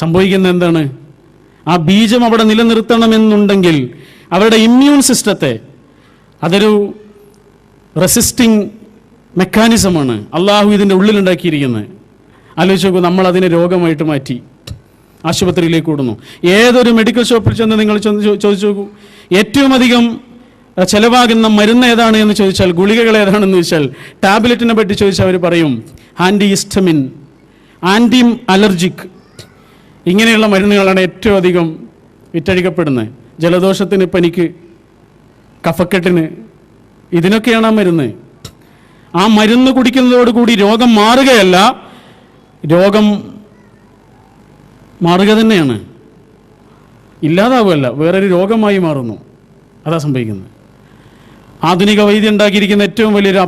സംഭവിക്കുന്നത് എന്താണ്? ആ ബീജം അവിടെ നിലനിർത്തണമെന്നുണ്ടെങ്കിൽ അവരുടെ ഇമ്മ്യൂൺ സിസ്റ്റത്തെ, അതൊരു റെസിസ്റ്റിംഗ് മെക്കാനിസമാണ് അള്ളാഹു ഇതിൻ്റെ ഉള്ളിലുണ്ടാക്കിയിരിക്കുന്നത്. ആലോചിച്ച് നോക്കൂ, നമ്മൾ അതിനെ രോഗമായിട്ട് മാറ്റി ആശുപത്രിയിലേക്ക് ഓടുന്നു. ഏതൊരു മെഡിക്കൽ ഷോപ്പിൽ ചെന്ന് നിങ്ങൾ ചോദിച്ചു നോക്കൂ, ഏറ്റവും അധികം ചിലവാകുന്ന മരുന്ന് ഏതാണ് എന്ന് ചോദിച്ചാൽ, ഗുളികകൾ ഏതാണെന്ന് ചോദിച്ചാൽ, ടാബ്ലറ്റിനെ പറ്റി ചോദിച്ചാൽ അവർ പറയും ആൻറ്റി ഹിസ്റ്റമിൻ, ആൻറ്റി അലർജിക്, ഇങ്ങനെയുള്ള മരുന്നുകളാണ് ഏറ്റവും അധികം വിറ്റഴിക്കപ്പെടുന്നത്. ജലദോഷത്തിന്, പനിക്ക്, കഫക്കെട്ടിന്, ഇതിനൊക്കെയാണ് ആ മരുന്ന്. ആ മരുന്ന് കുടിക്കുന്നതോടുകൂടി രോഗം മാറുകയല്ല, രോഗം മാറുക തന്നെയാണ്, ഇല്ലാതാവുകയല്ല, വേറൊരു രോഗമായി മാറുന്നു. അതാ സംഭവിക്കുന്നത്. ആധുനിക വൈദ്യം ഉണ്ടാക്കിയിരിക്കുന്ന ഏറ്റവും വലിയൊരു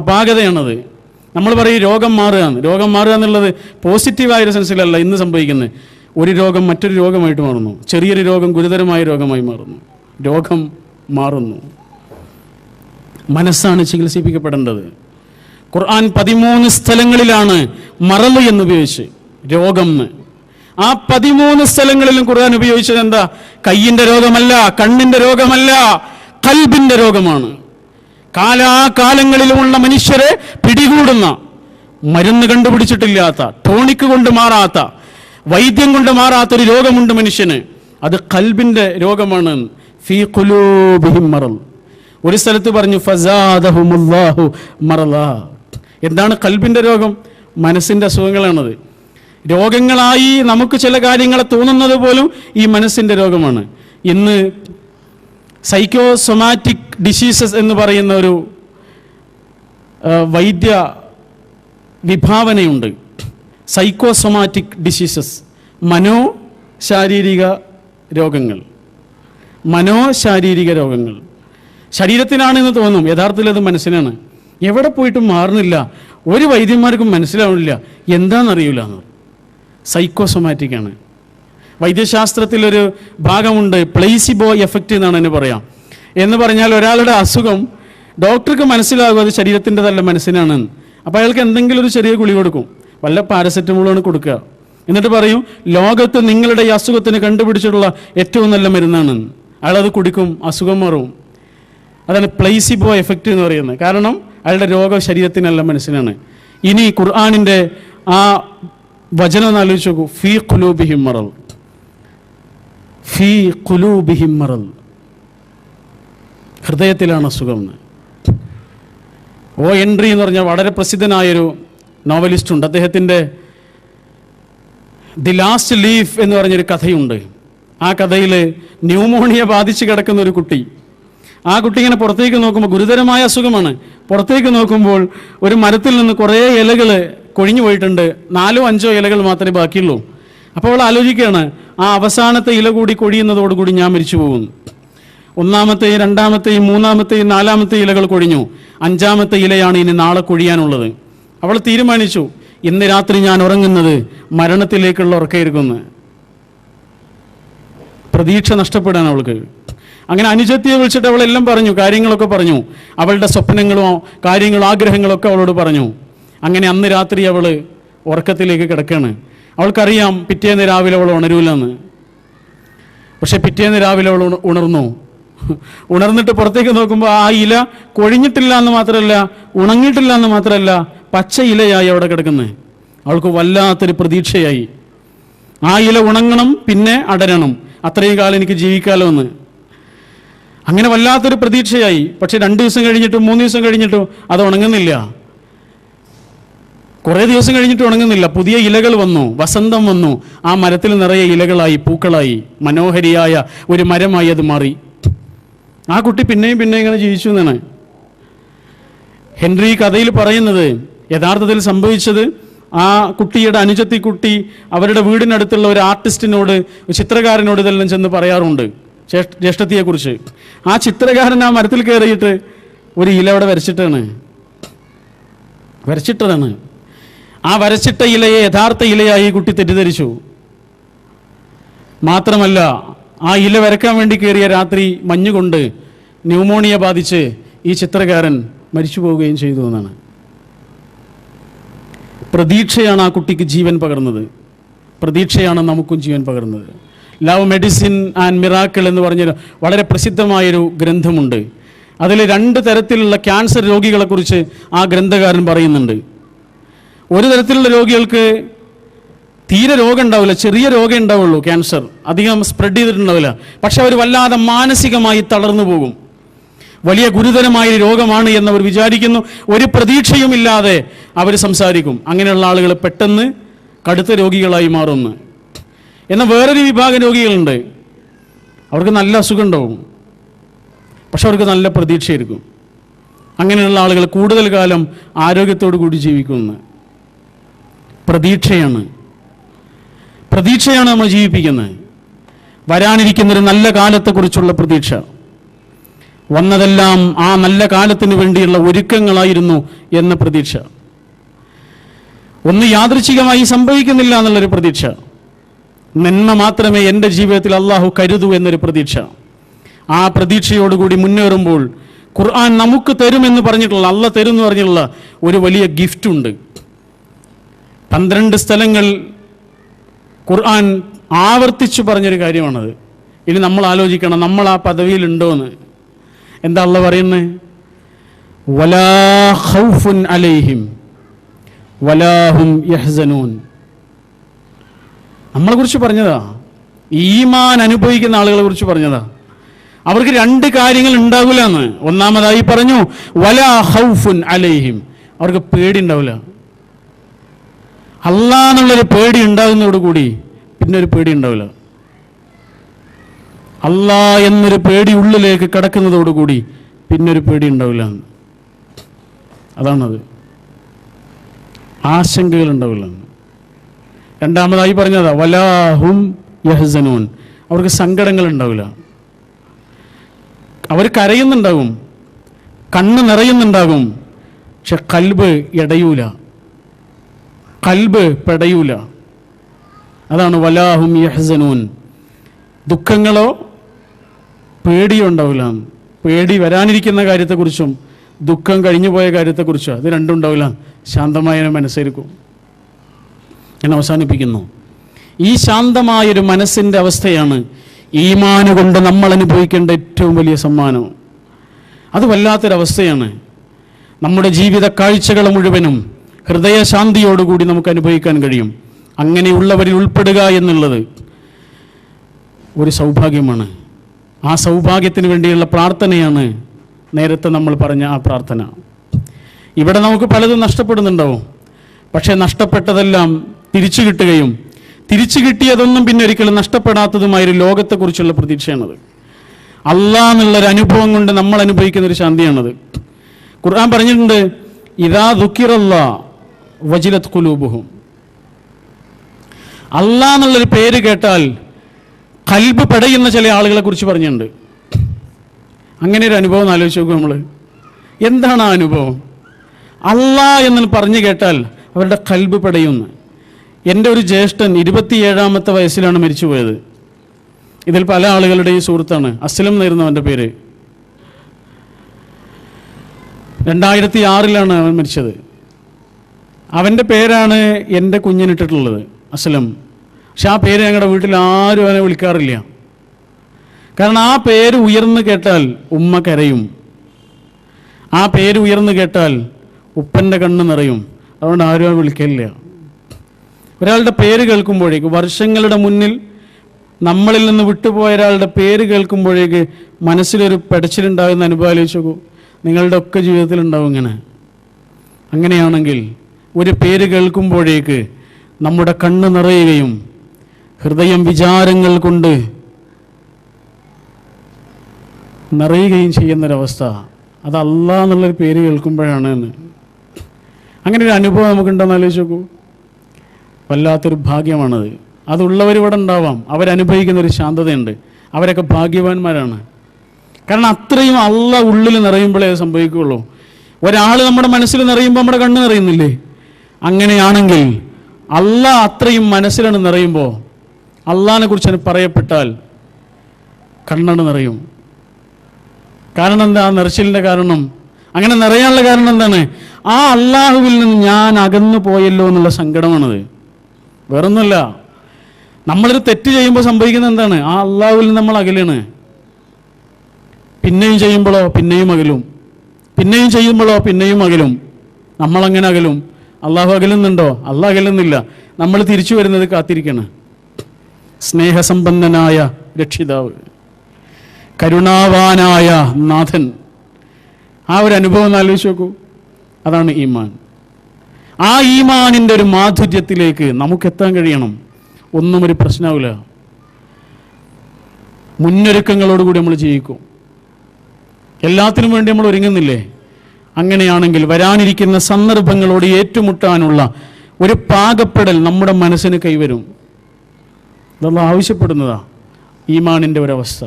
അപാകതയാണത്. നമ്മൾ പറയും രോഗം മാറുകയാണ്. രോഗം മാറുക എന്നുള്ളത് പോസിറ്റീവായൊരു സെൻസിലല്ല ഇന്ന് സംഭവിക്കുന്നത്. ഒരു രോഗം മറ്റൊരു രോഗമായിട്ട് മാറുന്നു, ചെറിയൊരു രോഗം ഗുരുതരമായ രോഗമായി മാറുന്നു. രോഗം മാറുന്നു. മനസ്സാണ് ചികിത്സിപ്പിക്കപ്പെടേണ്ടത്. ഖുർആൻ 13 സ്ഥലങ്ങളിലാണ് മറല് എന്നുപയോഗിച്ച് രോഗം എന്ന്. ആ 13 സ്ഥലങ്ങളിലും ഖുർആൻ ഉപയോഗിച്ചത് എന്താ? കയ്യിൻ്റെ രോഗമല്ല, കണ്ണിൻ്റെ രോഗമല്ല, ഖൽബിൻ്റെ രോഗമാണ്. കാലാകാലങ്ങളിലുമുള്ള മനുഷ്യരെ പിടികൂടുന്ന, മരുന്ന് കണ്ടുപിടിച്ചിട്ടില്ലാത്ത, ടോണിക്ക് കൊണ്ട് മാറാത്ത, വൈദ്യം കൊണ്ട് മാറാത്തൊരു രോഗമുണ്ട് മനുഷ്യന്. അത് ഖൽബിൻ്റെ രോഗമാണ്. ഫീ ഖുലൂബിഹിം മറൽ. ഒരു സ്ഥലത്ത് പറഞ്ഞു ഫസാദഹുമുല്ലാഹു മറലാ. എന്താണ് ഖൽബിൻ്റെ രോഗം? മനസ്സിൻ്റെ അസുഖങ്ങളാണത്. രോഗങ്ങളായി നമുക്ക് ചില കാര്യങ്ങൾ തോന്നുന്നത് പോലും ഈ മനസ്സിൻ്റെ രോഗമാണ്. ഇന്ന് സൈക്കോസൊമാറ്റിക് ഡിസീസസ് എന്ന് പറയുന്ന ഒരു വൈദ്യ വിഭാവനയുണ്ട്. സൈക്കോസൊമാറ്റിക് ഡിസീസസ്, മനോശാരീരിക രോഗങ്ങൾ. മനോശാരീരിക രോഗങ്ങൾ ശരീരത്തിനാണെന്ന് തോന്നും, യഥാർത്ഥത്തിൽ അത് മനസ്സിനാണ്. എവിടെ പോയിട്ടും മാറുന്നില്ല, ഒരു വൈദ്യന്മാർക്കും മനസ്സിലാവില്ല, എന്താണെന്നറിയില്ല എന്ന്. സൈക്കോസൊമാറ്റിക്കാണ്. വൈദ്യശാസ്ത്രത്തിലൊരു ഭാഗമുണ്ട്, പ്ലേസിബോ എഫക്റ്റ് എന്നാണ് എന്നെ പറയാം. എന്ന് പറഞ്ഞാൽ ഒരാളുടെ അസുഖം ഡോക്ടർക്ക് മനസ്സിലാകും അത് ശരീരത്തിൻ്റെതല്ല, മനസ്സിനാണെന്ന്. അപ്പോൾ അയാൾക്ക് എന്തെങ്കിലും ഒരു ചെറിയ ഗുളി കൊടുക്കും, വല്ല പാരസെറ്റമോളാണ് കൊടുക്കുക. എന്നിട്ട് പറയും ലോകത്ത് നിങ്ങളുടെ ഈ അസുഖത്തിന് കണ്ടുപിടിച്ചിട്ടുള്ള ഏറ്റവും നല്ല മരുന്നാണെന്ന്. അയാളത് കുടിക്കും, അസുഖം മാറും. അതാണ് പ്ലേസിബോ എഫക്റ്റ് എന്ന് പറയുന്നത്. കാരണം അയാളുടെ രോഗം ശരീരത്തിനല്ല, മനസ്സിനാണ്. ഇനി ഖുർആനിൻ്റെ ആ വചനം ഒന്ന് ആലോചിച്ച് നോക്കൂ. ഫീ ഖുലൂബിഹിം മറൽ, ഫീ ഖുലൂബിഹിം മറൽ, ഹൃദയത്തിലാണ് അസുഖം എന്ന്. ഓ എൻട്രി എന്ന് പറഞ്ഞാൽ വളരെ പ്രസിദ്ധനായൊരു നോവലിസ്റ്റ് ഉണ്ട്. അദ്ദേഹത്തിൻ്റെ ദി ലാസ്റ്റ് ലീഫ് എന്ന് പറഞ്ഞൊരു കഥയുണ്ട്. ആ കഥയിൽ ന്യൂമോണിയ ബാധിച്ച് കിടക്കുന്ന ഒരു കുട്ടി, ആ കുട്ടി ഇങ്ങനെ പുറത്തേക്ക് നോക്കുമ്പോൾ, ഗുരുതരമായ അസുഖമാണ്, പുറത്തേക്ക് നോക്കുമ്പോൾ ഒരു മരത്തിൽ നിന്ന് കുറേ ഇലകൾ കൊഴിഞ്ഞു പോയിട്ടുണ്ട്, 4 or 5 ഇലകൾ മാത്രമേ ബാക്കിയുള്ളൂ. അപ്പോൾ അവൾ ആലോചിക്കുകയാണ്, ആ അവസാനത്തെ ഇല കൂടി കൊഴിയുന്നതോടുകൂടി ഞാൻ മരിച്ചു പോകുന്നു. 1ാമത്തെയും 2ാമത്തെയും 3ാമത്തെയും 4ാമത്തെ ഇലകൾ കൊഴിഞ്ഞു, 5ാമത്തെ ഇലയാണ് ഇനി നാളെ കൊഴിയാനുള്ളത്. അവൾ തീരുമാനിച്ചു, ഇന്ന് രാത്രി ഞാൻ ഉറങ്ങുന്നത് മരണത്തിലേക്കുള്ള ഉറക്കമായിരിക്കുമെന്ന്. പ്രതീക്ഷ നഷ്ടപ്പെടാൻ അവൾക്ക്. അങ്ങനെ അനുജത്തിയെ വിളിച്ചിട്ട് അവളെല്ലാം പറഞ്ഞു, കാര്യങ്ങളൊക്കെ പറഞ്ഞു, അവളുടെ സ്വപ്നങ്ങളോ കാര്യങ്ങളോ ആഗ്രഹങ്ങളൊക്കെ അവളോട് പറഞ്ഞു. അങ്ങനെ അന്ന് രാത്രി അവൾ ഉറക്കത്തിലേക്ക് കിടക്കുകയാണ്. അവൾക്കറിയാം പിറ്റേന്ന് രാവിലെ അവൾ ഉണരൂലെന്ന്. പക്ഷെ പിറ്റേന്ന് രാവിലെ അവൾ ഉണർന്നു. ഉണർന്നിട്ട് പുറത്തേക്ക് നോക്കുമ്പോൾ ആ ഇല കൊഴിഞ്ഞിട്ടില്ല എന്ന് മാത്രമല്ല, ഉണങ്ങിയിട്ടില്ല എന്ന് മാത്രമല്ല, പച്ച ഇലയായി അവിടെ കിടക്കുന്നത്. അവൾക്ക് വല്ലാത്തൊരു പ്രതീക്ഷയായി. ആ ഇല ഉണങ്ങണം, പിന്നെ അടരണം, അത്രയും കാലം എനിക്ക് ജീവിക്കാലോ എന്ന്. അങ്ങനെ വല്ലാത്തൊരു പ്രതീക്ഷയായി. പക്ഷെ 2 ദിവസം കഴിഞ്ഞിട്ടും 3 ദിവസം കഴിഞ്ഞിട്ടും അത് ഉണങ്ങുന്നില്ല. കുറേ ദിവസം കഴിഞ്ഞിട്ട് ഉണങ്ങുന്നില്ല. പുതിയ ഇലകൾ വന്നു, വസന്തം വന്നു, ആ മരത്തിൽ നിറയെ ഇലകളായി, പൂക്കളായി, മനോഹരിയായ ഒരു മരമായി അത് മാറി. ആ കുട്ടി പിന്നെയും ഇങ്ങനെ ജീവിച്ചു എന്നാണ് ഹെൻറി കഥയിൽ പറയുന്നത്. യഥാർത്ഥത്തിൽ സംഭവിച്ചത്, ആ കുട്ടിയുടെ അനുജത്തി കുട്ടി അവരുടെ വീടിനടുത്തുള്ള ഒരു ആർട്ടിസ്റ്റിനോട്, ചിത്രകാരനോട് ഇതെല്ലാം ചെന്ന് പറയാറുണ്ട്, ജ്യേഷ്ഠത്തിയെക്കുറിച്ച്. ആ ചിത്രകാരൻ ആ മരത്തിൽ കയറിയിട്ട് ഒരു ഇല അവിടെ വരച്ചിട്ടതാണ്. ആ വരച്ചിട്ട ഇലയെ യഥാർത്ഥ ഇലയായി കുട്ടി തെറ്റിദ്ധരിച്ചു. മാത്രമല്ല, ആ ഇല വരയ്ക്കാൻ വേണ്ടി കയറിയ രാത്രി മഞ്ഞുകൊണ്ട് ന്യൂമോണിയ ബാധിച്ച് ഈ ചിത്രകാരൻ മരിച്ചു പോവുകയും ചെയ്തു എന്നാണ്. പ്രതീക്ഷയാണ് ആ കുട്ടിക്ക് ജീവൻ പകർന്നത്. പ്രതീക്ഷയാണ് നമുക്കും ജീവൻ പകർന്നത്. ലവ് മെഡിസിൻ ആൻഡ് മിറാക്കിൾ എന്ന് പറഞ്ഞൊരു വളരെ പ്രസിദ്ധമായൊരു ഗ്രന്ഥമുണ്ട്. അതിൽ 2 തരത്തിലുള്ള ക്യാൻസർ രോഗികളെക്കുറിച്ച് ആ ഗ്രന്ഥകാരൻ പറയുന്നുണ്ട്. ഒരു തരത്തിലുള്ള രോഗികൾക്ക് തീരെ രോഗം ഉണ്ടാവില്ല, ചെറിയ രോഗം ഉണ്ടാവുള്ളൂ, ക്യാൻസർ അധികം സ്പ്രെഡ് ചെയ്തിട്ടുണ്ടാവില്ല. പക്ഷെ അവർ വല്ലാതെ മാനസികമായി തളർന്നു പോകും. വലിയ ഗുരുതരമായ രോഗമാണ് എന്നവർ വിചാരിക്കുന്നു. ഒരു പ്രതീക്ഷയുമില്ലാതെ അവർ സംസാരിക്കും. അങ്ങനെയുള്ള ആളുകൾ പെട്ടെന്ന് കടുത്ത രോഗികളായി മാറുന്നു. എന്നാൽ വേറൊരു വിഭാഗം രോഗികളുണ്ട്, അവർക്ക് നല്ല അസുഖം ഉണ്ടാവും, പക്ഷെ അവർക്ക് നല്ല പ്രതീക്ഷയായിരിക്കും. അങ്ങനെയുള്ള ആളുകൾ കൂടുതൽ കാലം ആരോഗ്യത്തോടു കൂടി ജീവിക്കുന്നു. പ്രതീക്ഷയാണ് നമ്മൾ ജീവിപ്പിക്കുന്നത്. വരാനിരിക്കുന്നൊരു നല്ല കാലത്തെക്കുറിച്ചുള്ള പ്രതീക്ഷ. വന്നതെല്ലാം ആ നല്ല കാലത്തിന് വേണ്ടിയുള്ള ഒരുക്കങ്ങളായിരുന്നു എന്ന പ്രതീക്ഷ. ഒന്ന് യാദൃച്ഛികമായി സംഭവിക്കുന്നില്ല എന്നുള്ളൊരു പ്രതീക്ഷ. നന്മ മാത്രമേ എൻ്റെ ജീവിതത്തിൽ അള്ളാഹു കരുതൂ എന്നൊരു പ്രതീക്ഷ. ആ പ്രതീക്ഷയോടുകൂടി മുന്നേറുമ്പോൾ ഖുർആൻ നമുക്ക് തരുമെന്ന് പറഞ്ഞിട്ടുള്ള, അള്ളാഹ് തരും എന്ന് പറഞ്ഞിട്ടുള്ള ഒരു വലിയ ഗിഫ്റ്റ് ഉണ്ട്. 12 സ്ഥലങ്ങൾ ഖുർആൻ ആവർത്തിച്ചു പറഞ്ഞൊരു കാര്യമാണത്. ഇനി നമ്മൾ ആലോചിക്കണം, നമ്മൾ ആ പദവിയിലുണ്ടോ എന്ന്. എന്താ അള്ളാഹ് പറയുന്നത്? വലാ ഖൗഫുൻ അലൈഹിം വലാ ഹും യഹ്സനൂൻ. നമ്മളെക്കുറിച്ച് പറഞ്ഞതാ, ഈമാൻ അനുഭവിക്കുന്ന ആളുകളെ കുറിച്ച് പറഞ്ഞതാ. അവർക്ക് 2 കാര്യങ്ങൾ ഉണ്ടാവില്ല എന്ന്. ഒന്നാമതായി പറഞ്ഞു വലാ ഖൗഫുൻ അലൈഹിം, അവർക്ക് പേടി ഉണ്ടാവില്ല. അല്ലാഹ് എന്നുള്ളൊരു പേടി ഉണ്ടാകുന്നതോടുകൂടി പിന്നെ ഒരു പേടി ഉണ്ടാവില്ല. അല്ലാഹ് എന്നൊരു പേടി ഉള്ളിലേക്ക് കടക്കുന്നതോടുകൂടി പിന്നെ ഒരു പേടി ഉണ്ടാവില്ല. അതാണത്. ആശങ്കകൾ ഉണ്ടാവില്ല. രണ്ടാമതായി പറഞ്ഞതാ വലാഹും യഹ്സനൂൻ, അവർക്ക് സങ്കടങ്ങൾ ഉണ്ടാവില്ല. അവർ കരയുന്നുണ്ടാകും, കണ്ണ് നിറയുന്നുണ്ടാകും, പക്ഷെ കൽബ് ഇടയൂല, കൽബ് പെടയൂല. അതാണ് വലാഹും യഹ്സനൂൻ. ദുഃഖങ്ങളോ പേടിയോ ഉണ്ടാവില്ല. പേടി വരാനിരിക്കുന്ന കാര്യത്തെക്കുറിച്ചും ദുഃഖം കഴിഞ്ഞു പോയ കാര്യത്തെക്കുറിച്ചോ അത് രണ്ടും ഉണ്ടാവില്ല. ശാന്തമായ മനസ്സായിരിക്കും. ഞാൻ അവസാനിപ്പിക്കുന്നു. ഈ ശാന്തമായൊരു മനസ്സിൻ്റെ അവസ്ഥയാണ് ഈമാൻ കൊണ്ട് നമ്മൾ അനുഭവിക്കേണ്ട ഏറ്റവും വലിയ സമ്മാനം. അത് വല്ലാത്തൊരവസ്ഥയാണ്. നമ്മുടെ ജീവിത കാഴ്ചകൾ മുഴുവനും ഹൃദയശാന്തിയോടുകൂടി നമുക്ക് അനുഭവിക്കാൻ കഴിയും. അങ്ങനെയുള്ളവരിൽ ഉൾപ്പെടുക എന്നുള്ളത് ഒരു സൗഭാഗ്യമാണ്. ആ സൗഭാഗ്യത്തിന് വേണ്ടിയുള്ള പ്രാർത്ഥനയാണ് നേരത്തെ നമ്മൾ പറഞ്ഞ ആ പ്രാർത്ഥന. ഇവിടെ നമുക്ക് പലതും നഷ്ടപ്പെടുന്നുണ്ടാവും, പക്ഷേ നഷ്ടപ്പെട്ടതെല്ലാം തിരിച്ചു കിട്ടുകയും തിരിച്ചു കിട്ടിയതൊന്നും പിന്നെ ഒരിക്കലും നഷ്ടപ്പെടാത്തതുമായൊരു ലോകത്തെക്കുറിച്ചുള്ള പ്രതീക്ഷയാണത്. അല്ലാഹ് എന്നുള്ളൊരു അനുഭവം കൊണ്ട് നമ്മൾ അനുഭവിക്കുന്നൊരു ശാന്തിയാണത്. ഖുർആൻ പറഞ്ഞിട്ടുണ്ട് ഇദാ ദുക്കിറല്ലാഹ് വജിലത് ഖുലൂബുഹും. അല്ലാഹ് എന്നുള്ളൊരു പേര് കേട്ടാൽ ഖൽബ് പെടയുന്ന ചില ആളുകളെ കുറിച്ച് പറഞ്ഞിട്ടുണ്ട്. അങ്ങനെ ഒരു അനുഭവം ആലോചിച്ച് നോക്കും നമ്മൾ. എന്താണ് ആ അനുഭവം? അല്ലാഹ് എന്ന് പറഞ്ഞു കേട്ടാൽ അവരുടെ ഖൽബ് പെടയുന്നു. എൻ്റെ ഒരു ജ്യേഷ്ഠൻ 27ാമത്തെ വയസ്സിലാണ് മരിച്ചുപോയത്. ഇതിൽ പല ആളുകളുടെയും സുഹൃത്താണ്. അസ്ലം എന്നായിരുന്നു അവൻ്റെ പേര്. 2006 അവൻ മരിച്ചത്. അവൻ്റെ പേരാണ് എൻ്റെ കുഞ്ഞിനിട്ടിട്ടുള്ളത്, അസ്ലം. പക്ഷെ ആ പേര് ഞങ്ങളുടെ വീട്ടിൽ ആരും അവനെ വിളിക്കാറില്ല. കാരണം ആ പേര് ഉയർന്നു കേട്ടാൽ ഉമ്മ കരയും, ആ പേര് ഉയർന്നു കേട്ടാൽ ഉപ്പൻ്റെ കണ്ണ് നിറയും. അതുകൊണ്ട് ആരും അവനെ വിളിക്കില്ല. ഒരാളുടെ പേര് കേൾക്കുമ്പോഴേക്ക്, വർഷങ്ങളുടെ മുന്നിൽ നമ്മളിൽ നിന്ന് വിട്ടുപോയ ഒരാളുടെ പേര് കേൾക്കുമ്പോഴേക്ക് മനസ്സിലൊരു പെടച്ചിലുണ്ടാകുന്ന അനുഭവം ആലോചിച്ച് നോക്കൂ. നിങ്ങളുടെ ഒക്കെ ജീവിതത്തിലുണ്ടാവും ഇങ്ങനെ. അങ്ങനെയാണെങ്കിൽ ഒരു പേര് കേൾക്കുമ്പോഴേക്ക് നമ്മുടെ കണ്ണ് നിറയുകയും ഹൃദയം വിചാരങ്ങൾ കൊണ്ട് നിറയുകയും ചെയ്യുന്നൊരവസ്ഥ, അത് അല്ലാഹ് എന്നുള്ളൊരു പേര് കേൾക്കുമ്പോഴാണ് എന്ന്. അങ്ങനെ ഒരു അനുഭവം നമുക്കുണ്ടെന്ന് ആലോചിച്ച് നോക്കൂ. വല്ലാത്തൊരു ഭാഗ്യമാണത്. അതുള്ളവർ ഇവിടെ ഉണ്ടാവാം, അവരനുഭവിക്കുന്നൊരു ശാന്തതയുണ്ട്. അവരൊക്കെ ഭാഗ്യവാന്മാരാണ്. കാരണം അത്രയും അല്ലാഹ് ഉള്ളിൽ നിറയുമ്പോഴേ അത് സംഭവിക്കുകയുള്ളൂ. ഒരാൾ നമ്മുടെ മനസ്സിൽ നിറയുമ്പോൾ നമ്മുടെ കണ്ണ് നിറയുന്നില്ലേ? അങ്ങനെയാണെങ്കിൽ അല്ലാഹ് അത്രയും മനസ്സിലാണ് നിറയുമ്പോൾ അള്ളാഹിനെ കുറിച്ച് പറയപ്പെട്ടാൽ കണ്ണണ് നിറയും. കാരണം എന്താ നിറച്ചിലിൻ്റെ കാരണം? അങ്ങനെ നിറയാനുള്ള കാരണം എന്താണ്? ആ അള്ളാഹുവിൽ നിന്ന് ഞാൻ അകന്നു പോയല്ലോ എന്നുള്ള സങ്കടമാണത്. വേറൊന്നുമല്ല. നമ്മളൊരു തെറ്റ് ചെയ്യുമ്പോൾ സംഭവിക്കുന്നത് എന്താണ്? ആ അള്ളാഹുവിൽ നമ്മൾ അകലാണ്. പിന്നെയും ചെയ്യുമ്പോഴോ പിന്നെയും അകലും, പിന്നെയും ചെയ്യുമ്പോഴോ പിന്നെയും അകലും. നമ്മളങ്ങനെ അകലും. അള്ളാഹു അകലുന്നുണ്ടോ? അള്ളാഹ് അകലുന്നില്ല. നമ്മൾ തിരിച്ചു വരുന്നത് കാത്തിരിക്കണം. സ്നേഹസമ്പന്നനായ രക്ഷിതാവ്, കരുണാവാനായ നാഥൻ, ആ ഒരു അനുഭവം ഒന്ന് ആലോചിച്ച് നോക്കൂ. അതാണ് ഈമാൻ. ആ ഈമാനിൻ്റെ ഒരു മാധുര്യത്തിലേക്ക് നമുക്കെത്താൻ കഴിയണം. ഒന്നും ഒരു പ്രശ്നമാവില്ല. മുന്നൊരുക്കങ്ങളോടുകൂടി നമ്മൾ ജീവിക്കും. എല്ലാത്തിനും വേണ്ടി നമ്മൾ ഒരുങ്ങുന്നില്ലേ? അങ്ങനെയാണെങ്കിൽ വരാനിരിക്കുന്ന സന്ദർഭങ്ങളോട് ഏറ്റുമുട്ടാനുള്ള ഒരു പാകപ്പെടൽ നമ്മുടെ മനസ്സിന് കൈവരും. ഇതെല്ലാം ആവശ്യപ്പെടുന്നതാ ഈമാനിൻ്റെ ഒരവസ്ഥ.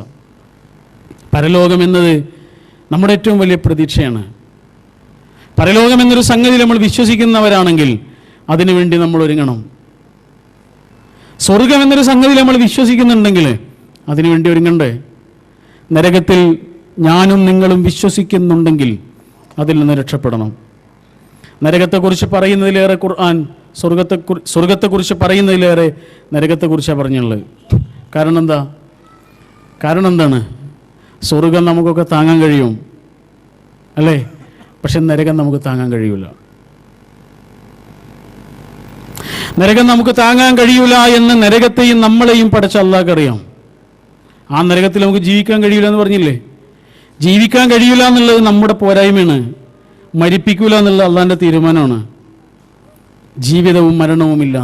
പരലോകം എന്നത് നമ്മുടെ ഏറ്റവും വലിയ പ്രതീക്ഷയാണ്. പരലോകം എന്നൊരു സംഗതി നമ്മൾ വിശ്വസിക്കുന്നവരാണെങ്കിൽ അതിനുവേണ്ടി നമ്മൾ ഒരുങ്ങണം. സ്വർഗം എന്നൊരു സംഗതി നമ്മൾ വിശ്വസിക്കുന്നുണ്ടെങ്കിൽ അതിനുവേണ്ടി ഒരുങ്ങണ്ടേ? നരകത്തിൽ ഞാനും നിങ്ങളും വിശ്വസിക്കുന്നുണ്ടെങ്കിൽ അതിൽ നിന്ന് രക്ഷപ്പെടണം. നരകത്തെക്കുറിച്ച് പറയുന്നതിലേറെ ഖുർആൻ സ്വർഗത്തെക്കുറിച്ച് പറയുന്നതിലേറെ നരകത്തെക്കുറിച്ചാണ് പറഞ്ഞുള്ളത്. കാരണം എന്താണ്? സ്വർഗം നമുക്കൊക്കെ താങ്ങാൻ കഴിയും അല്ലേ? പക്ഷെ നരകം നമുക്ക് താങ്ങാൻ കഴിയൂല. നരകം നമുക്ക് താങ്ങാൻ കഴിയൂല എന്ന് നരകത്തെയും നമ്മളെയും പടച്ച അല്ലാഹ്ക്കറിയാം. ആ നരകത്തിൽ നമുക്ക് ജീവിക്കാൻ കഴിയൂല എന്ന് പറഞ്ഞില്ലേ? ജീവിക്കാൻ കഴിയൂല എന്നുള്ളത് നമ്മുടെ പോരായ്മയാണ്. മരിപ്പിക്കൂല എന്നുള്ളത് അള്ളാഹിൻ്റെ തീരുമാനമാണ്. ജീവിതവും മരണവുമില്ല.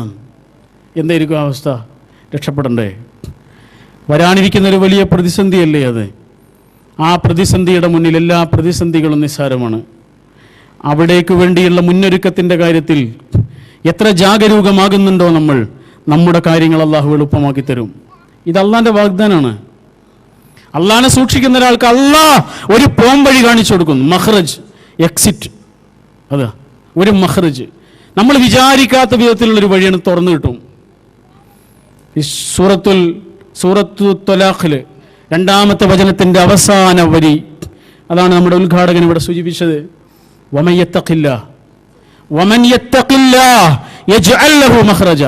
എന്തായിരിക്കും അവസ്ഥ? രക്ഷപ്പെടണ്ടേ? വരാനിരിക്കുന്നൊരു വലിയ പ്രതിസന്ധിയല്ലേ അത്? ആ പ്രതിസന്ധിയുടെ മുന്നിൽ എല്ലാ പ്രതിസന്ധികളും നിസ്സാരമാണ്. അവിടേക്ക് വേണ്ടിയുള്ള മുന്നൊരുക്കത്തിൻ്റെ കാര്യത്തിൽ എത്ര ജാഗരൂകമാകുന്നുണ്ടോ നമ്മൾ, നമ്മുടെ കാര്യങ്ങൾ അള്ളാഹു എളുപ്പമാക്കി തരും. ഇത് അള്ളാഹിൻ്റെ വാഗ്ദാനമാണ്. അള്ളാഹിനെ സൂക്ഷിക്കുന്ന ഒരാൾക്ക് അള്ളാഹ് ഒരു പോംവഴി കാണിച്ചു കൊടുക്കുന്നു. മഖ്റജ്, എക്സിറ്റ്. അതാ ഒരു മഖ്റജ്. നമ്മൾ വിചാരിക്കാത്ത വിധത്തിലുള്ളൊരു വഴിയാണ് തുറന്നു കിട്ടും. ഈ സൂറത്തു ത്വലാഖില് 2-ാമത്തെ വചനത്തിൻ്റെ അവസാന വരി അതാണ് നമ്മുടെ ഉദ്ഘാടകൻ ഇവിടെ സൂചിപ്പിച്ചത്. വമൻ യത്തഖില്ലാഹ് യജ്അൽ ലഹു മഖ്റജ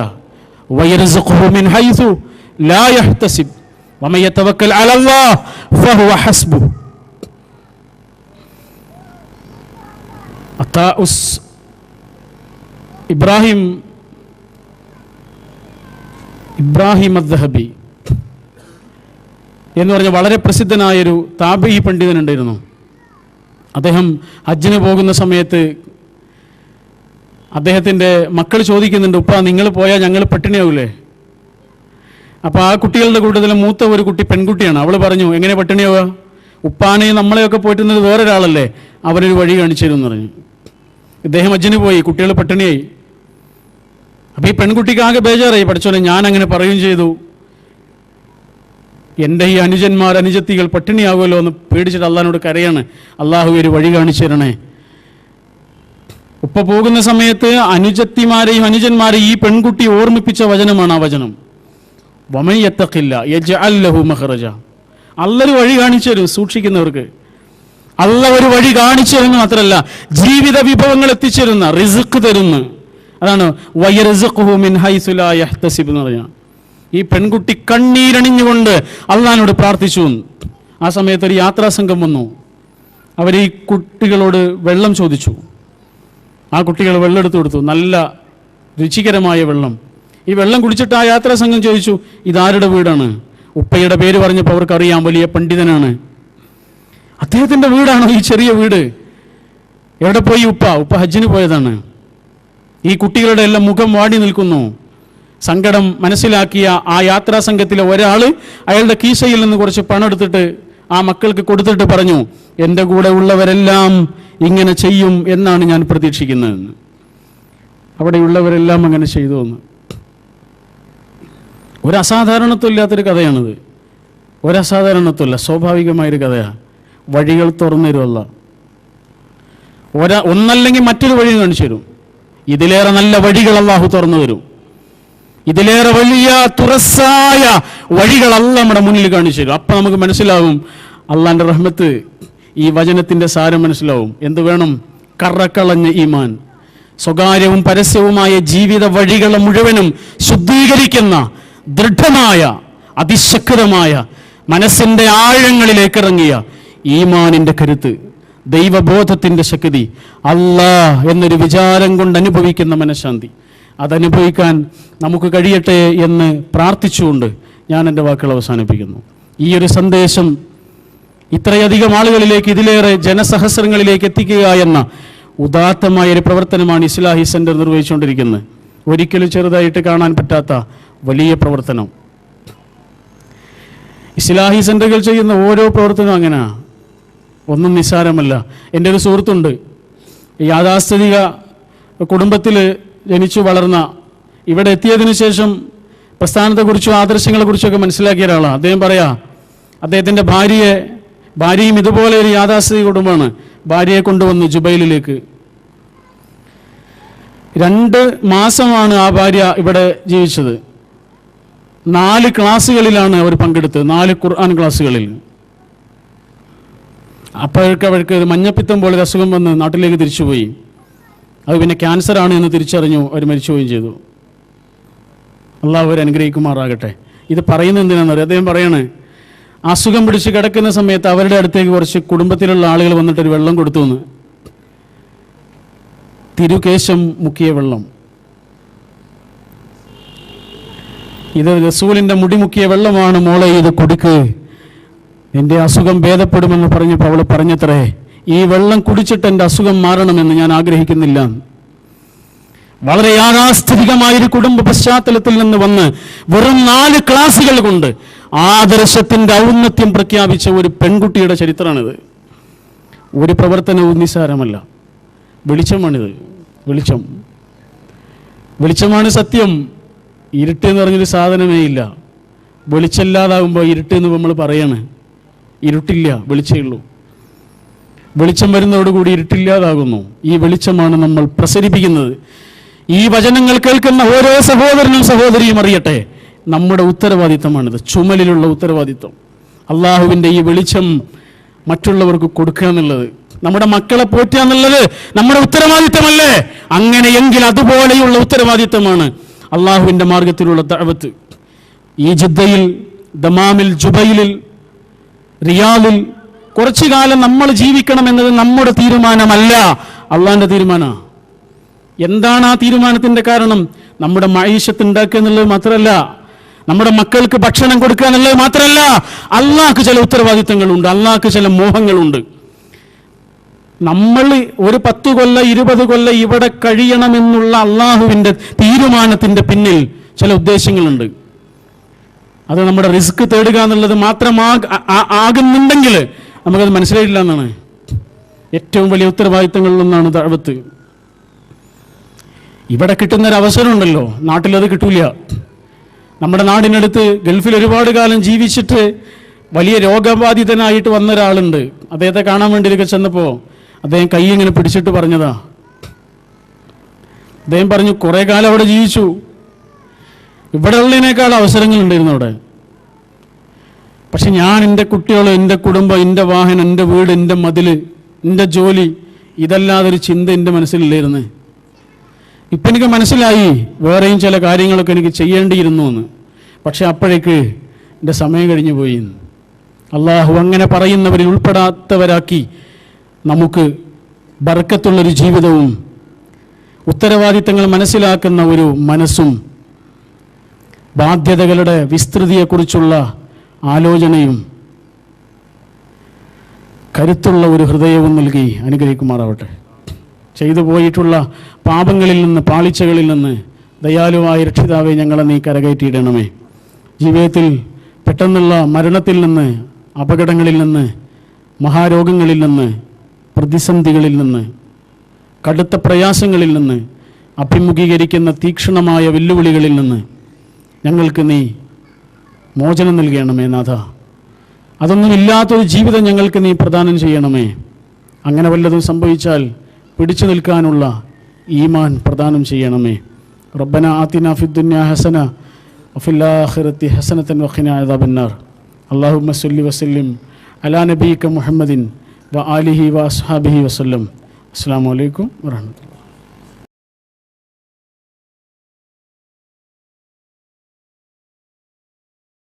വയർസുഖുഹു മിൻ ഹൈസു ലാ യഹ്തസിബ് വമൻ യതവക്കൽ അലല്ലാഹ് ഫഹുവ ഹസ്ബുഹു. അത്താഉസ് ഇബ്രാഹിം അദ്ദഹബി എന്ന് പറഞ്ഞ വളരെ പ്രസിദ്ധനായൊരു താബഈ പണ്ഡിതനുണ്ടായിരുന്നു. അദ്ദേഹം ഹജ്ജിന് പോകുന്ന സമയത്ത് അദ്ദേഹത്തിൻ്റെ മക്കൾ ചോദിക്കുന്നുണ്ട്, ഉപ്പ നിങ്ങൾ പോയാൽ ഞങ്ങൾ പട്ടിണിയാവൂലേ? അപ്പോൾ ആ കുട്ടികളുടെ കൂട്ടത്തിൽ മൂത്ത ഒരു കുട്ടി പെൺകുട്ടിയാണ്. അവൾ പറഞ്ഞു, എങ്ങനെ പട്ടിണിയാവുക? ഉപ്പാനെയും നമ്മളെയൊക്കെ പോറ്റുന്നത് വേറൊരാളല്ലേ, അവരൊരു വഴി കാണിച്ചു തരും എന്ന് പറഞ്ഞു. ഇദ്ദേഹം ഹജ്ജിന് പോയി, കുട്ടികൾ പട്ടിണിയായി. അപ്പോൾ ഈ പെൺകുട്ടിക്ക് ആകെ ബേജാറായി. പഠിച്ചോനെ ഞാൻ അങ്ങനെ പറയുകയും ചെയ്തു, എൻ്റെ ഈ അനുജത്തികൾ പട്ടിണിയാവുമല്ലോ എന്ന് പേടിച്ചിട്ട് അള്ളാഹിനോട് കരയാണ്, അള്ളാഹു ഒരു വഴി കാണിച്ചു തരണേ. ഉപ്പ പോകുന്ന സമയത്ത് അനുജത്തിമാരെയും അനുജന്മാരെയും ഈ പെൺകുട്ടി ഓർമ്മിപ്പിച്ച വചനമാണ് ആ വചനം. വമൻ യത്തഖില്ലാഹ് യജ്അൽ ലഹു മഖ്റജ. അള്ളാഹു വഴി കാണിച്ചു തരും സൂക്ഷിക്കുന്നവർക്ക്. അള്ളാഹു ഒരു വഴി കാണിച്ചു തരുന്ന മാത്രമല്ല, ജീവിത വിഭവങ്ങൾ എത്തിച്ചേരുന്ന, റിസ്ക് തരുന്ന. അതാണ് വയർസുഖുഹു മിൻ ഹൈസു ലാ യഹ്തസിബ് എന്ന് പറഞ്ഞാൽ. ഈ പെൺകുട്ടി കണ്ണീരണിഞ്ഞുകൊണ്ട് അള്ളാഹിനോട് പ്രാർത്ഥിച്ചു. ആ സമയത്ത് ഒരു യാത്രാസംഘം വന്നു. അവർ ഈ കുട്ടികളോട് വെള്ളം ചോദിച്ചു. ആ കുട്ടികൾ വെള്ളം എടുത്തു കൊടുത്തു, നല്ല രുചികരമായ വെള്ളം. ഈ വെള്ളം കുടിച്ചിട്ട് ആ യാത്രാസംഘം ചോദിച്ചു, ഇതാരുടെ വീടാണ്? ഉപ്പയുടെ പേര് പറഞ്ഞപ്പോൾ അവർക്കറിയാം, വലിയ പണ്ഡിതനാണ്. അദ്ദേഹത്തിൻ്റെ വീടാണോ ഈ ചെറിയ വീട്? എവിടെ പോയി ഉപ്പ ഹജ്ജിന് പോയതാണ്. ഈ കുട്ടികളുടെ എല്ലാം മുഖം വാടി നിൽക്കുന്നു. സങ്കടം മനസ്സിലാക്കിയ ആ യാത്രാ സംഘത്തിലെ ഒരാൾ അയാളുടെ കീശയിൽ നിന്ന് കുറച്ച് പണം എടുത്തിട്ട് ആ മക്കൾക്ക് കൊടുത്തിട്ട് പറഞ്ഞു, എൻ്റെ കൂടെ ഉള്ളവരെല്ലാം ഇങ്ങനെ ചെയ്യും എന്നാണ് ഞാൻ പ്രതീക്ഷിക്കുന്നതെന്ന്. അവിടെയുള്ളവരെല്ലാം അങ്ങനെ ചെയ്തു എന്ന്. ഒരു അസാധാരണത്വമില്ലാത്തൊരു കഥയാണിത്. ഒരസാധാരണത്വമല്ല, സ്വാഭാവികമായൊരു കഥയാണ്. വഴികൾ തുറന്നു തരുമല്ല. ഒന്നല്ലെങ്കിൽ മറ്റൊരു വഴി കാണിച്ചു തരും. ഇതിലേറെ നല്ല വഴികൾ അല്ലാഹു തുറന്നു തരും. ഇതിലേറെ വലിയ തുറസായ വഴികൾ അല്ലാഹു നമ്മുടെ മുന്നിൽ കാണിച്ചു തരും. അപ്പം നമുക്ക് മനസ്സിലാവും അള്ളാഹിൻ്റെ റഹ്മത്ത്. ഈ വചനത്തിൻ്റെ സാരം മനസ്സിലാവും. എന്ത് വേണം? കറക്കളഞ്ഞ ഈമാൻ, സ്വകാര്യവും പരസ്യവുമായ ജീവിത വഴികളെ മുഴുവനും ശുദ്ധീകരിക്കുന്ന ദൃഢമായ അതിശക്തമായ മനസ്സിൻ്റെ ആഴങ്ങളിലേക്ക് ഇറങ്ങിയ ഈമാനിൻ്റെ കരുത്ത്, ദൈവബോധത്തിൻ്റെ ശക്തി, അല്ലാഹ് എന്നൊരു വിചാരം കൊണ്ട് അനുഭവിക്കുന്ന മനഃശാന്തി, അതനുഭവിക്കാൻ നമുക്ക് കഴിയട്ടെ എന്ന് പ്രാർത്ഥിച്ചുകൊണ്ട് ഞാൻ എൻ്റെ വാക്കുകൾ അവസാനിപ്പിക്കുന്നു. ഈ ഒരു സന്ദേശം ഇത്രയധികം ആളുകളിലേക്ക്, ഇതിലേറെ ജനസഹസ്രങ്ങളിലേക്ക് എത്തിക്കുക എന്ന ഉദാത്തമായ ഒരു പ്രവർത്തനമാണ് ഇസ്ലാഹി സെൻറ്റർ നിർവഹിച്ചുകൊണ്ടിരിക്കുന്നത്. ഒരിക്കലും ചെറുതായിട്ട് കാണാൻ പറ്റാത്ത വലിയ പ്രവർത്തനം. ഇസ്ലാഹി സെൻ്ററുകൾ ചെയ്യുന്ന ഓരോ പ്രവർത്തനവും അങ്ങനെയാണ്, ഒന്നും നിസ്സാരമല്ല. എൻ്റെ ഒരു സുഹൃത്തുണ്ട്, യാഥാസ്ഥിതിക കുടുംബത്തിൽ ജനിച്ചു വളർന്ന, ഇവിടെ എത്തിയതിനു ശേഷം പ്രസ്ഥാനത്തെക്കുറിച്ചും ആദർശങ്ങളെക്കുറിച്ചൊക്കെ മനസ്സിലാക്കിയ ഒരാളാണ്. അദ്ദേഹം പറയാം, അദ്ദേഹത്തിൻ്റെ ഭാര്യയും ഇതുപോലെ ഒരു യാഥാസ്ഥിതിക കുടുംബമാണ്. ഭാര്യയെ കൊണ്ടുവന്നു ജുബൈലിലേക്ക്. 2 മാസമാണ് ആ ഭാര്യ ഇവിടെ ജീവിച്ചത്. 4 ക്ലാസ്സുകളിലാണ് അവർ പങ്കെടുത്തത്, 4 ഖുർആൻ ക്ലാസ്സുകളിൽ. അവർക്ക് മഞ്ഞപ്പിത്തം പോലെ അസുഖം വന്ന് നാട്ടിലേക്ക് തിരിച്ചുപോയി. അത് പിന്നെ ക്യാൻസറാണ് എന്ന് തിരിച്ചറിഞ്ഞു, അവർ മരിച്ചുപോവുകയും ചെയ്തു. അള്ളാഹു അവരെ അനുഗ്രഹിക്കുമാറാകട്ടെ. ഇത് പറയുന്നത് എന്തിനാണെന്നറിയാം? അദ്ദേഹം പറയണേ, അസുഖം പിടിച്ച് കിടക്കുന്ന സമയത്ത് അവരുടെ അടുത്തേക്ക് കുറച്ച് കുടുംബത്തിലുള്ള ആളുകൾ വന്നിട്ടൊരു വെള്ളം കൊടുത്തു എന്ന്. തിരുകേശം മുക്കിയ വെള്ളം, ഇത് റസൂലിൻ്റെ മുടി മുക്കിയ വെള്ളമാണ് മോളെ, ഇത് കുടിക്ക്, എൻ്റെ അസുഖം ഭേദപ്പെടുമെന്ന് പറഞ്ഞപ്പോൾ അവൾ പറഞ്ഞത്രേ, ഈ വെള്ളം കുടിച്ചിട്ട് എൻ്റെ അസുഖം മാറണമെന്ന് ഞാൻ ആഗ്രഹിക്കുന്നില്ല. വളരെ യാഥാസ്ഥിതികമായൊരു കുടുംബ പശ്ചാത്തലത്തിൽ നിന്ന് വന്ന് വെറും 4 ക്ലാസുകൾ കൊണ്ട് ആദർശത്തിൻ്റെ ഔന്നത്യം പ്രഖ്യാപിച്ച ഒരു പെൺകുട്ടിയുടെ ചരിത്രമാണിത്. ഒരു പ്രവർത്തനവും നിസ്സാരമല്ല. വെളിച്ചമാണിത്, വെളിച്ചമാണ് സത്യം. ഇരുട്ട് എന്ന് പറഞ്ഞൊരു സാധനമേ ഇല്ല. വെളിച്ചമില്ലാതാകുമ്പോൾ ഇരുട്ട് എന്ന് നമ്മൾ പറയാണ്. ഇരുട്ടില്ല, വെളിച്ചമേ ഉള്ളൂ. വെളിച്ചം വരുന്നതോടുകൂടി ഇരുട്ടില്ലാതാകുന്നു. ഈ വെളിച്ചമാണ് നമ്മൾ പ്രസരിപ്പിക്കുന്നത്. ഈ വചനങ്ങൾ കേൾക്കുന്ന ഓരോ സഹോദരനും സഹോദരിയും അറിയട്ടെ, നമ്മുടെ ഉത്തരവാദിത്തമാണിത്, ചുമലിലുള്ള ഉത്തരവാദിത്തം. അള്ളാഹുവിൻ്റെ ഈ വെളിച്ചം മറ്റുള്ളവർക്ക് കൊടുക്കുക എന്നുള്ളത്, നമ്മുടെ മക്കളെ പോറ്റുക എന്നുള്ളത് നമ്മുടെ ഉത്തരവാദിത്തമല്ലേ? അങ്ങനെയെങ്കിൽ അതുപോലെയുള്ള ഉത്തരവാദിത്തമാണ് അള്ളാഹുവിൻ്റെ മാർഗത്തിലുള്ള ദഅവത്ത്. ഈ ജിദ്ദയിൽ, ദമാമിൽ, ജുബൈലിൽ, റിയാദിൽ കുറച്ചു കാലം നമ്മൾ ജീവിക്കണം എന്നത് നമ്മുടെ തീരുമാനമല്ല, അള്ളാഹിൻ്റെ തീരുമാനമാണ്. എന്താണ് ആ തീരുമാനത്തിൻ്റെ കാരണം? നമ്മുടെ മഈശത്ത് ഉണ്ടാക്കുക എന്നുള്ളത് മാത്രമല്ല, നമ്മുടെ മക്കൾക്ക് ഭക്ഷണം കൊടുക്കുക എന്നുള്ളത് മാത്രമല്ല, അള്ളാഹ്ക്ക് ചില ഉത്തരവാദിത്തങ്ങളുണ്ട്, അള്ളാഹ്ക്ക് ചില മോഹങ്ങളുണ്ട്. നമ്മൾ ഒരു 10 കൊല്ലം 20 കൊല്ലം ഇവിടെ കഴിയണമെന്നുള്ള അള്ളാഹുവിൻ്റെ തീരുമാനത്തിൻ്റെ പിന്നിൽ ചില ഉദ്ദേശങ്ങളുണ്ട്. അത് നമ്മുടെ റിസ്ക് തേടുക എന്നുള്ളത് മാത്രമാകുന്നുണ്ടെങ്കിൽ നമുക്കത് മനസ്സിലായില്ല എന്നാണ്. ഏറ്റവും വലിയ ഉത്തരവാദിത്തങ്ങളിലൊന്നാണ് ദഅവത്ത്. ഇവിടെ കിട്ടുന്നൊരവസരമുണ്ടല്ലോ, നാട്ടിലത് കിട്ടൂല. നമ്മുടെ നാടിനടുത്ത് ഗൾഫിൽ ഒരുപാട് കാലം ജീവിച്ചിട്ട് വലിയ രോഗബാധിതനായിട്ട് വന്ന ഒരാളുണ്ട്. അദ്ദേഹത്തെ കാണാൻ വേണ്ടിയൊക്കെ ചെന്നപ്പോൾ അദ്ദേഹം കൈ ഇങ്ങനെ പിടിച്ചിട്ട് പറഞ്ഞതാ. അദ്ദേഹം പറഞ്ഞു, കുറേ കാലം അവിടെ ജീവിച്ചു, ഇവിടെ ഉള്ളതിനേക്കാൾ അവസരങ്ങളുണ്ടായിരുന്നു അവിടെ. പക്ഷെ ഞാൻ എൻ്റെ കുട്ടികൾ, എൻ്റെ കുടുംബം, എൻ്റെ വാഹനം, എൻ്റെ വീട്, എൻ്റെ മതിൽ, എൻ്റെ ജോലി, ഇതല്ലാതൊരു ചിന്ത എൻ്റെ മനസ്സിലില്ലായിരുന്നു. ഇപ്പം എനിക്ക് മനസ്സിലായി വേറെയും ചില കാര്യങ്ങളൊക്കെ എനിക്ക് ചെയ്യേണ്ടിയിരുന്നു എന്ന്. പക്ഷെ അപ്പോഴേക്ക് എൻ്റെ സമയം കഴിഞ്ഞു പോയി. അള്ളാഹു അങ്ങനെ പറയുന്നവരിൽ ഉൾപ്പെടാത്തവരാക്കി നമുക്ക് ബർക്കത്തുള്ളൊരു ജീവിതവും ഉത്തരവാദിത്തങ്ങൾ മനസ്സിലാക്കുന്ന ഒരു മനസ്സും ബാധ്യതകളുടെ വിസ്തൃതിയെക്കുറിച്ചുള്ള ആലോചനയും കരുത്തുള്ള ഒരു ഹൃദയവും നൽകി അനുഗ്രഹിക്കുമാറാവട്ടെ. ചെയ്തു പോയിട്ടുള്ള പാപങ്ങളിൽ നിന്ന്, പാളിച്ചകളിൽ നിന്ന് ദയാലുവായ രക്ഷിതാവെ ഞങ്ങളെ നീ കരകയറ്റിയിടണമേ. ജീവിതത്തിൽ പെട്ടെന്നുള്ള മരണത്തിൽ നിന്ന്, അപകടങ്ങളിൽ നിന്ന്, മഹാരോഗങ്ങളിൽ നിന്ന്, പ്രതിസന്ധികളിൽ നിന്ന്, കടുത്ത പ്രയാസങ്ങളിൽ നിന്ന്, അഭിമുഖീകരിക്കുന്ന തീക്ഷ്ണമായ വെല്ലുവിളികളിൽ നിന്ന് ഞങ്ങൾക്ക് നീ മോചനം നൽകണമേ നാഥ. അതൊന്നുമില്ലാത്തൊരു ജീവിതം ഞങ്ങൾക്ക് നീ പ്രദാനം ചെയ്യണമേ. അങ്ങനെ വല്ലതും സംഭവിച്ചാൽ പിടിച്ചു നിൽക്കാനുള്ള ഈമാൻ പ്രദാനം ചെയ്യണമേ. റബ്ബന ആതിനാ ഫിദ്ദുനിയ ഹസന വഫിൽ ആഖിറതി ഹസനതൻ വഖിനാ അദാബന്നാർ. അല്ലാഹുമ്മ സ്വല്ലി വസല്ലിം അലാ നബിയിക മുഹമ്മദിൻ വ ആലിഹി വ അസ്ഹാബിഹി വസല്ലം. അസ്സലാമു അലൈക്കും വറഹ്മത്തുള്ളാഹി.